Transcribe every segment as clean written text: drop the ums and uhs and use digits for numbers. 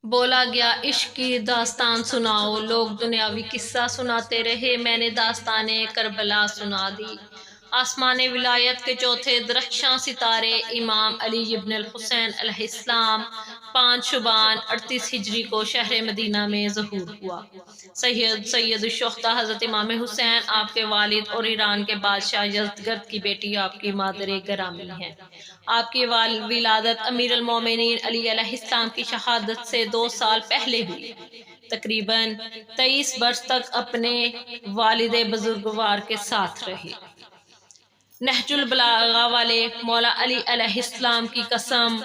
بولا گیا عشق کی داستان سناؤ، لوگ دنیاوی قصہ سناتے رہے، میں نے داستان کربلا سنا دی۔ آسمان ولایت کے چوتھے درخشاں ستارے امام علی ابن الحسین علیہ السلام 5 شعبان 38 ہجری کو شہر مدینہ میں ظہور ہوا۔ سید الشہداء حضرت امام حسین آپ کے والد اور ایران کے بادشاہ یزدگرد کی بیٹی آپ کی مادر گرامی ہیں۔ آپ کی ولادت امیر المومنین علی علیہ السلام کی شہادت سے 2 سال پہلے ہوئی۔ تقریباً 23 برس تک اپنے والد بزرگوار کے ساتھ رہے۔ نہج البلاغہ والے مولا علی علیہ السلام کی قسم،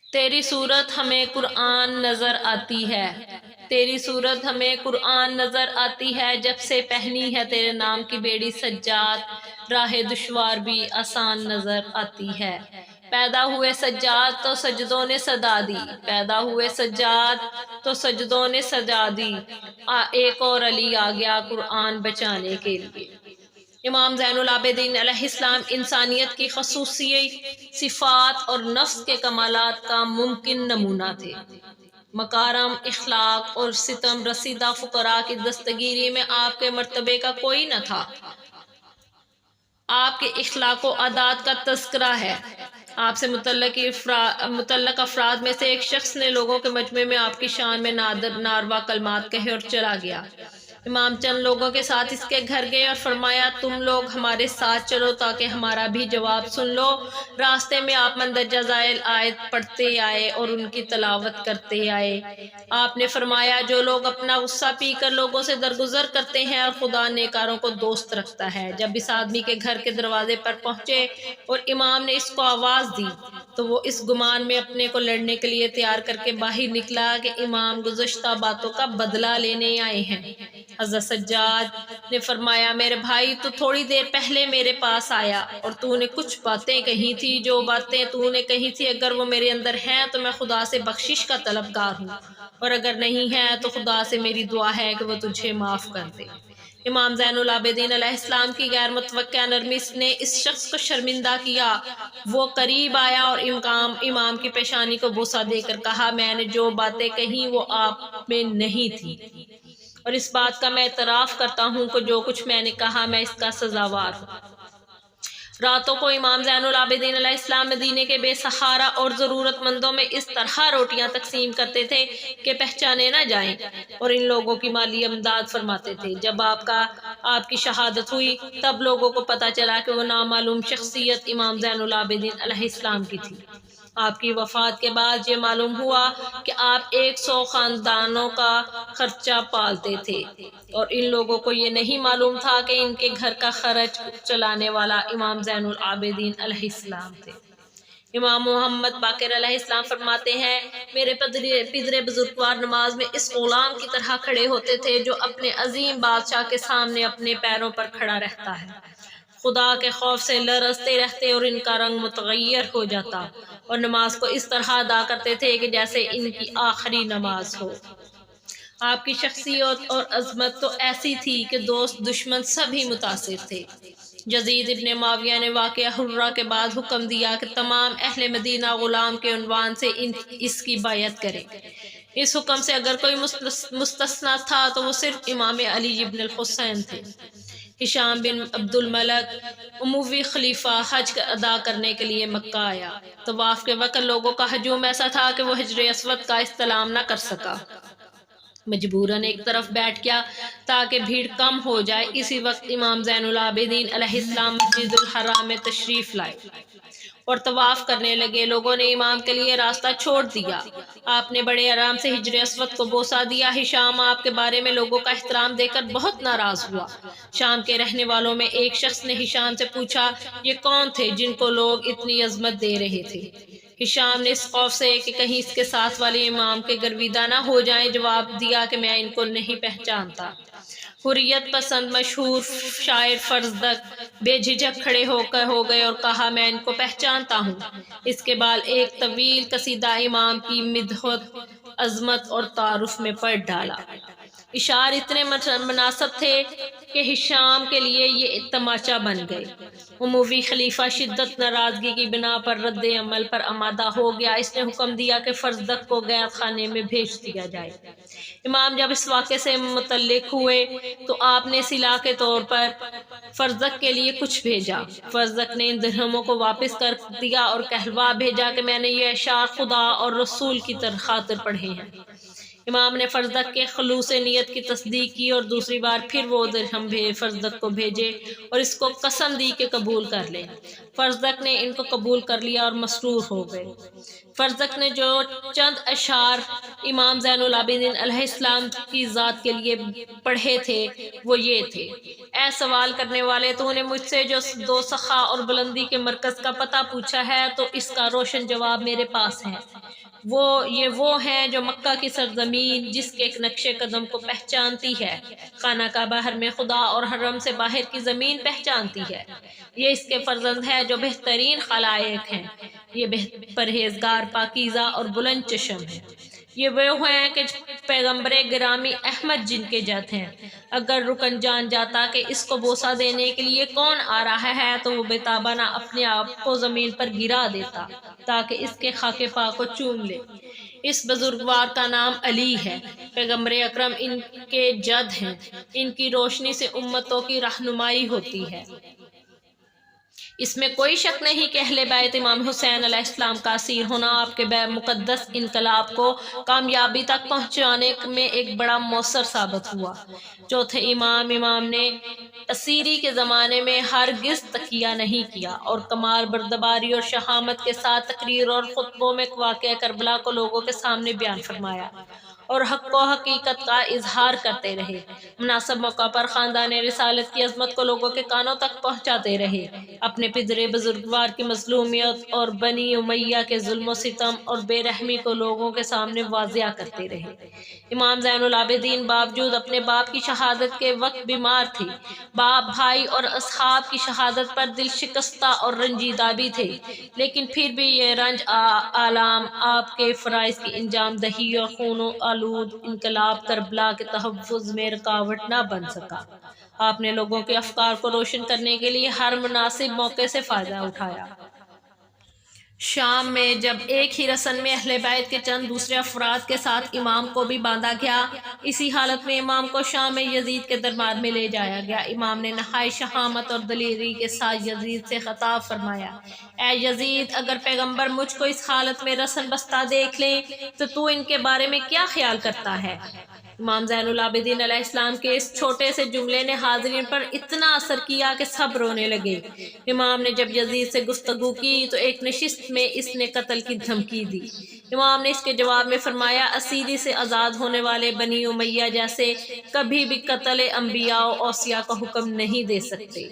تیری صورت ہمیں قرآن نظر آتی ہے، تیری صورت ہمیں قرآن نظر آتی ہے، جب سے پہنی ہے تیرے نام کی بیڑی سجاد، راہ دشوار بھی آسان نظر آتی ہے۔ پیدا ہوئے سجاد تو سجدوں نے صدا دی، پیدا ہوئے سجاد تو سجدوں نے صدا دی، ایک اور علی آ گیا قرآن بچانے کے لیے۔ امام زین العابدین علیہ السلام انسانیت کی خصوصی صفات اور نفس کے کمالات کا ممکن نمونہ تھے۔ مکارم اخلاق اور ستم رسیدہ فقراء کی دستگیری میں آپ کے مرتبے کا کوئی نہ تھا۔ آپ کے اخلاق و عادات کا تذکرہ ہے۔ آپ سے متعلق افراد میں سے ایک شخص نے لوگوں کے مجمع میں آپ کی شان میں ناروا کلمات کہے اور چلا گیا۔ امام چند لوگوں کے ساتھ اس کے گھر گئے اور فرمایا، تم لوگ ہمارے ساتھ چلو تاکہ ہمارا بھی جواب سن لو۔ راستے میں آپ مندرجہ ذیل آیت پڑھتے آئے اور ان کی تلاوت کرتے آئے۔ آپ نے فرمایا، جو لوگ اپنا غصہ پی کر لوگوں سے درگزر کرتے ہیں اور خدا نیکاروں کو دوست رکھتا ہے۔ جب اس آدمی کے گھر کے دروازے پر پہنچے اور امام نے اس کو آواز دی تو وہ اس گمان میں اپنے کو لڑنے کے لیے تیار کر کے باہر نکلا کہ امام گزشتہ باتوں کا بدلہ لینے آئے ہیں۔ حضرت سجاد نے فرمایا، میرے بھائی، تو تھوڑی دیر پہلے میرے پاس آیا اور تو نے کچھ باتیں کہی تھی۔ جو باتیں تو نے کہی تھی اگر وہ میرے اندر ہیں تو میں خدا سے بخشش کا طلبگار ہوں، اور اگر نہیں ہے تو خدا سے میری دعا ہے کہ وہ تجھے معاف کر دے۔ امام زین العابدین علیہ السلام کی غیر متوقع نرمی نے اس شخص کو شرمندہ کیا۔ وہ قریب آیا اور امام کی پیشانی کو بوسہ دے کر کہا، میں نے جو باتیں کہیں وہ آپ میں نہیں تھی، اور اس بات کا میں اعتراف کرتا ہوں کہ جو کچھ میں نے کہا میں اس کا سزاوار ہوں۔ راتوں کو امام زین العابدین علیہ السلام مدینے کے بے سہارا اور ضرورت مندوں میں اس طرح روٹیاں تقسیم کرتے تھے کہ پہچانے نہ جائیں، اور ان لوگوں کی مالی امداد فرماتے تھے۔ جب آپ کی شہادت ہوئی تب لوگوں کو پتہ چلا کہ وہ نامعلوم شخصیت امام زین العابدین علیہ السلام کی تھی۔ آپ کی وفات کے بعد یہ معلوم ہوا کہ آپ 100 خاندانوں کا خرچہ پالتے تھے، اور ان لوگوں کو یہ نہیں معلوم تھا کہ ان کے گھر کا خرچ چلانے والا امام زین العابدین علیہ السلام تھے۔ امام محمد باقر علیہ السلام فرماتے ہیں، میرے پدر بزرگوار نماز میں اس غلام کی طرح کھڑے ہوتے تھے جو اپنے عظیم بادشاہ کے سامنے اپنے پیروں پر کھڑا رہتا ہے۔ خدا کے خوف سے لرزتے رہتے اور ان کا رنگ متغیر ہو جاتا، اور نماز کو اس طرح ادا کرتے تھے کہ جیسے ان کی آخری نماز ہو۔ آپ کی شخصیت اور عظمت تو ایسی تھی کہ دوست دشمن سبھی متاثر تھے۔ یزید ابن معاویہ نے واقعہ حرہ کے بعد حکم دیا کہ تمام اہل مدینہ غلام کے عنوان سے اس کی بیعت کریں۔ اس حکم سے اگر کوئی مستثنیٰ تھا تو وہ صرف امام علی ابن الحسین تھے۔ ہشام بن عبد الملک اموی خلیفہ حج ادا کرنے کے لیے مکہ آیا۔ طواف کے وقت لوگوں کا ہجوم ایسا تھا کہ وہ حجر اسود کا استلام نہ کر سکا، مجبوراً ایک طرف بیٹھ گیا تاکہ بھیڑ کم ہو جائے۔ اسی وقت امام زین العابدین علیہ السلام مسجد الحرام میں تشریف لائے اور طواف کرنے لگے۔ لوگوں نے امام کے لیے راستہ چھوڑ دیا۔ آپ نے بڑے آرام سے حجر اسود کو بوسہ دیا۔ ہشام آپ کے بارے میں لوگوں کا احترام دے کر بہت ناراض ہوا۔ شام کے رہنے والوں میں ایک شخص نے ہشام سے پوچھا، یہ کون تھے جن کو لوگ اتنی عظمت دے رہے تھے؟ ہشام نے اس خوف سے کہ کہیں اس کے ساتھ والے امام کے گرویدہ نہ ہو جائیں جواب دیا کہ میں ان کو نہیں پہچانتا۔ حریت پسند مشہور شاعر فرزدق بے جھجک کھڑے ہو گئے اور کہا، میں ان کو پہچانتا ہوں۔ اس کے بعد ایک طویل قصیدہ امام کی مدحت، عظمت اور تعارف میں پڑھ ڈالا۔ اشعار اتنے مناسب تھے کہ ہشام کے لیے یہ تماچا بن گئے۔ اموی خلیفہ شدت ناراضگی کی بنا پر رد عمل پر آمادہ ہو گیا۔ اس نے حکم دیا کہ فرزدق کو غیرت خانے میں بھیج دیا جائے۔ امام جب اس واقعے سے متعلق ہوئے تو آپ نے صلہ کے طور پر فرزدق کے لیے کچھ بھیجا۔ فرزدق نے ان درہموں کو واپس کر دیا اور کہلوا بھیجا کہ میں نے یہ اشعار خدا اور رسول کی خاطر پڑھے ہیں۔ امام نے فرزدق کے خلوص نیت کی تصدیق کی اور دوسری بار پھر وہ درہم فرزدق کو بھیجے اور اس کو قسم دی کہ قبول کر لے۔ فرزدق نے ان کو قبول کر لیا اور مسرور ہو گئے۔ فرزدق نے جو چند اشعار امام زین العابدین علیہ السلام کی ذات کے لیے پڑھے تھے وہ یہ تھے: اے سوال کرنے والے، تو نے مجھ سے جو دو سخا اور بلندی کے مرکز کا پتہ پوچھا ہے تو اس کا روشن جواب میرے پاس ہے۔ وہ ہیں جو مکہ کی سرزمین جس کے ایک نقش قدم کو پہچانتی ہے، خانہ کعبہ حرم خدا اور حرم سے باہر کی زمین پہچانتی ہے۔ یہ اس کے فرزند ہے جو بہترین خلائق ہیں، یہ پرہیزگار، پاکیزہ اور بلند چشم ہیں۔ یہ وہ ہیں کہ پیغمبر گرامی احمد جن کے جد ہیں۔ اگر رکن جان جاتا کہ اس کو بوسہ دینے کے لیے کون آ رہا ہے تو وہ بےتابانہ اپنے آپ کو زمین پر گرا دیتا تاکہ اس کے خاک پاک کو چوم لے۔ اس بزرگوار کا نام علی ہے، پیغمبر اکرم ان کے جد ہیں۔ ان کی روشنی سے امتوں کی رہنمائی ہوتی ہے۔ اس میں کوئی شک نہیں کہ اہل بیت امام حسین علیہ السلام کا اسیر ہونا آپ کے مقدس انقلاب کو کامیابی تک پہنچانے میں ایک بڑا مؤثر ثابت ہوا۔ چوتھے امام نے اسیری کے زمانے میں ہرگز تکیہ نہیں کیا اور کمال بردباری اور شہامت کے ساتھ تقریر اور خطبوں میں واقعہ کربلا کو لوگوں کے سامنے بیان فرمایا اور حق و حقیقت کا اظہار کرتے رہے۔ مناسب موقع پر خاندان رسالت کی عظمت کو لوگوں کے کانوں تک پہنچاتے رہے، اپنے پدر بزرگوار کی مظلومیت اور بنی امیہ کے ظلم و ستم اور بے رحمی کو لوگوں کے سامنے واضح کرتے رہے۔ امام زین العابدین باوجود اپنے باپ کی شہادت کے وقت بیمار تھے، باپ، بھائی اور اصحاب کی شہادت پر دل شکستہ اور رنجیدہ بھی تھے، لیکن پھر بھی یہ رنج آلام آپ کے فرائض کی انجام دہی اور خون آلود انقلاب کربلا کے تحفظ میں رکاوٹ نہ بن سکا۔ آپ نے لوگوں کے افکار کو روشن کرنے کے لیے ہر مناسب موقع سے فائدہ اٹھایا۔ شام میں جب ایک ہی رسن میں اہل بیت کے چند دوسرے افراد کے ساتھ امام کو بھی باندھا گیا، اسی حالت میں امام کو شام میں یزید کے دربار میں لے جایا گیا۔ امام نے نہایت شہامت اور دلیری کے ساتھ یزید سے خطاب فرمایا: اے یزید، اگر پیغمبر مجھ کو اس حالت میں رسن بستہ دیکھ لیں تو ان کے بارے میں کیا خیال کرتا ہے؟ امام زین العابدین علیہ السلام کے اس چھوٹے سے جملے نے حاضرین پر اتنا اثر کیا کہ سب رونے لگے۔ امام نے جب یزید سے گفتگو کی تو ایک نشست میں اس نے قتل کی دھمکی دی۔ امام نے اس کے جواب میں فرمایا: اسیری سے آزاد ہونے والے بنی امیہ جیسے کبھی بھی قتل انبیاء و اوصیاء کا حکم نہیں دے سکتے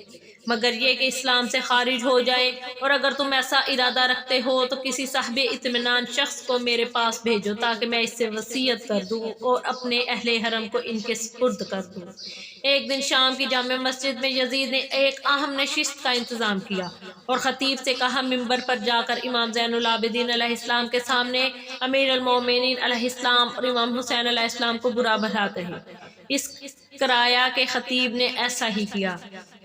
مگر یہ کہ اسلام سے خارج ہو جائے، اور اگر تم ایسا ارادہ رکھتے ہو تو کسی صاحب اطمینان شخص کو میرے پاس بھیجو تاکہ میں اس سے وصیت کر دوں اور اپنے اہل حرم کو ان کے سپرد کر دوں۔ ایک دن شام کی جامع مسجد میں یزید نے ایک اہم نشست کا انتظام کیا اور خطیب سے کہا منبر پر جا کر امام زین العابدین علیہ السلام کے سامنے امیر المومنین علیہ السلام اور امام حسین علیہ السلام کو برا بھلا کہے۔ اس کرایا کہ خطیب نے ایسا ہی کیا۔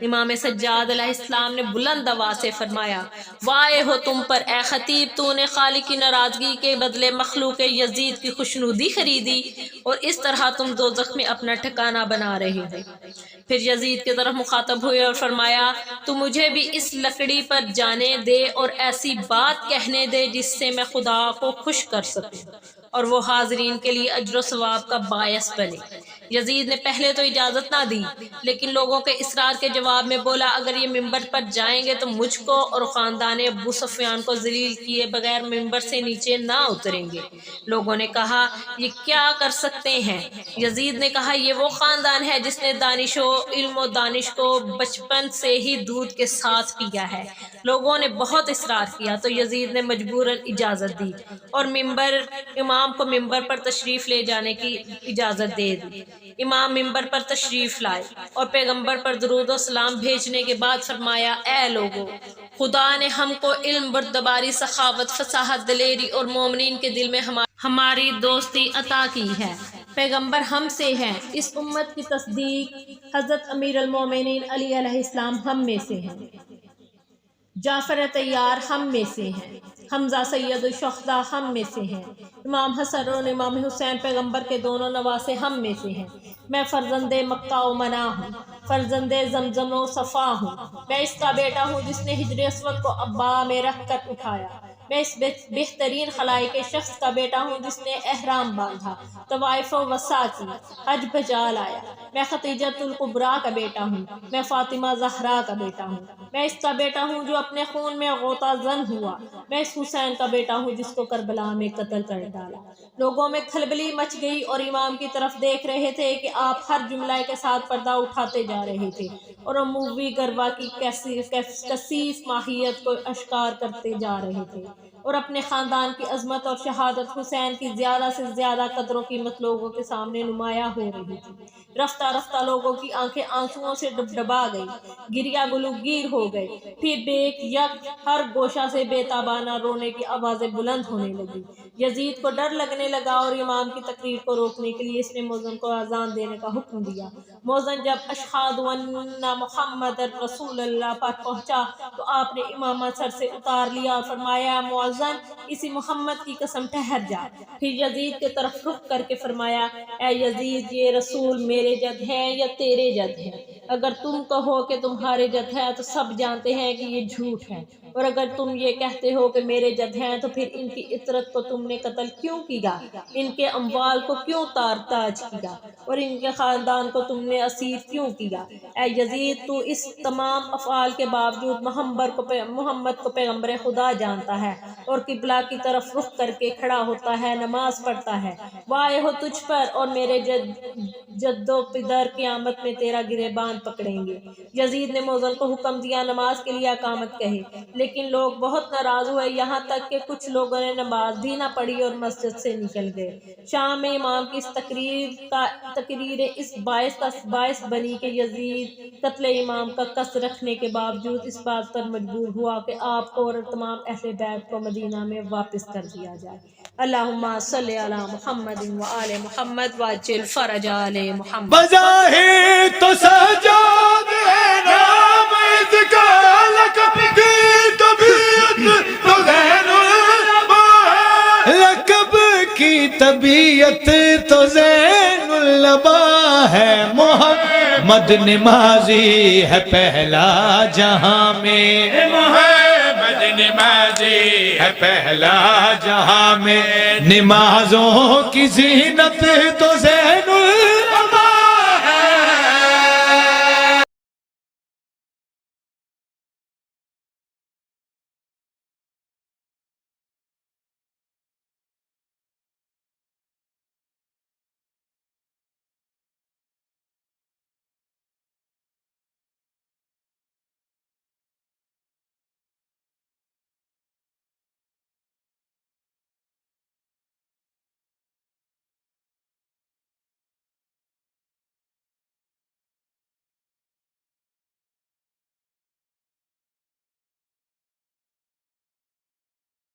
امام سجاد علیہ السلام نے بلند آواز سے فرمایا: وائے ہو تم پر اے خطیب، تو نے خالق کی ناراضگی کے بدلے مخلوق یزید کی خوشنودی خریدی اور اس طرح تم دوزخ میں اپنا ٹھکانہ بنا رہے ہو۔ پھر یزید کی طرف مخاطب ہوئے اور فرمایا: تو مجھے بھی اس لکڑی پر جانے دے اور ایسی بات کہنے دے جس سے میں خدا کو خوش کر سکوں اور وہ حاضرین کے لیے اجر و ثواب کا باعث بنے۔ یزید نے پہلے تو اجازت نہ دی، لیکن لوگوں کے اصرار کے جواب میں بولا: اگر یہ منبر پر جائیں گے تو مجھ کو اور خاندان ابو سفیان کو ذلیل کیے بغیر منبر سے نیچے نہ اتریں گے۔ لوگوں نے کہا: یہ کیا کر سکتے ہیں؟ یزید نے کہا: یہ وہ خاندان ہے جس نے دانش و علم و دانش کو بچپن سے ہی دودھ کے ساتھ پیا ہے۔ لوگوں نے بہت اصرار کیا تو یزید نے مجبوراً اجازت دی اور امام کو منبر پر تشریف لے جانے کی اجازت دے دی۔ امام منبر پر تشریف لائے اور پیغمبر پر درود و سلام بھیجنے کے بعد فرمایا: اے لوگو، خدا نے ہم کو علم، بردباری، سخاوت، فصاحت، دلیری اور مومنین کے دل میں ہماری دوستی عطا کی ہے۔ پیغمبر ہم سے ہیں، اس امت کی تصدیق حضرت امیر المومنین علی علیہ السلام ہم میں سے ہیں، جعفر طیار ہم میں سے ہیں، حمزہ سید الشہداء ہم میں سے ہیں، امام حسن اور امام حسین پیغمبر کے دونوں نواسے ہم میں سے ہیں، میں فرزند مکہ و منا ہوں، فرزند زمزم و صفا ہوں، میں اس کا بیٹا ہوں جس نے حجر اسود کو ابا میں رکھ کر اٹھایا، میں اس بہترین خلائق شخص کا بیٹا ہوں جس نے احرام باندھا، طوائف و وسعی کی، حج بجا لایا، میں خدیجۃ الکبریٰ کا بیٹا ہوں، میں فاطمہ زہرا کا بیٹا ہوں، میں اس کا بیٹا ہوں جو اپنے خون میں غوطہ زن ہوا، میں اس حسین کا بیٹا ہوں جس کو کربلا میں قتل کر ڈالا۔ لوگوں میں کھلبلی مچ گئی اور امام کی طرف دیکھ رہے تھے کہ آپ ہر جملہ کے ساتھ پردہ اٹھاتے جا رہے تھے اور عموی گروا کی کثیف ماہیت کو اشکار کرتے جا رہے تھے اور اپنے خاندان کی عظمت اور شہادت حسین کی زیادہ سے زیادہ قدر و قیمت لوگوں کے سامنے نمایاں ہو رہی تھی۔ رفتہ رفتہ لوگوں کی آنکھیں آنسوؤں سے ڈبڈبا گئی، گریا گلوگیر ہو گئے، پھر بیک یک ہر گوشہ سے بے تابانہ رونے کی آوازیں بلند ہونے لگی۔ یزید کو ڈر لگنے لگا اور امام کی تقریر کو روکنے کے لیے اس نے مؤذن کو اذان دینے کا حکم دیا۔ مؤذن جب اشہد ان محمد رسول اللہ پر پہنچا تو آپ نے امامہ سر سے اتار لیا اور فرمایا، مؤذن اسی محمد کی قسم ٹھہر جا۔ پھر یزید کی طرف رخ کر کے فرمایا، اے یزید، یہ رسول میرے جد ہے یا تیرے جد ہے؟ اگر تم کہو کہ تمہارے جد ہے تو سب جانتے ہیں کہ یہ جھوٹ ہے، اور اگر تم یہ کہتے ہو کہ میرے جد ہیں تو پھر ان کی عطرت کو تم نے قتل کیوں کیا، ان کے اموال کو کیوں تاج کیا اور ان کے خاندان کو تم نے اسیر کیوں کیا؟ اے یزید، تو اس تمام افعال کے باوجود محمد کو پیغمبر خدا جانتا ہے اور قبلہ کی طرف رخ کر کے کھڑا ہوتا ہے، نماز پڑھتا ہے۔ وائے ہو تجھ پر اور میرے جد و پدر قیامت میں تیرا گریبان پکڑیں گے۔ یزید نے مؤذن کو حکم دیا نماز کے لیے اقامت کہے، لیکن لوگ بہت ناراض ہوئے، یہاں تک کہ کچھ لوگوں نے نماز بھی نہ پڑھی اور مسجد سے نکل گئے۔ شام میں امام کی اس تقریر اس باعث بنی کہ یزید قتل امام کا قصد رکھنے کے باوجود اس بات پر مجبور ہوا کہ آپ کو اور تمام اہل بیت کو مدینہ میں واپس کر دیا جائے۔ اللہم صلی علی محمد و آل محمد وعجل فرج آل محمد۔ بظاہر تو سجاد ہے نام اس کا، لقب کی طبیعت تو زین العبا ہے، لقب کی طبیعت تو زین العبا ہے، محمد نمازی ہے پہلا جہاں میں، محمد نمازی ہے پہلا جہاں میں، نمازوں کی زینت تو زین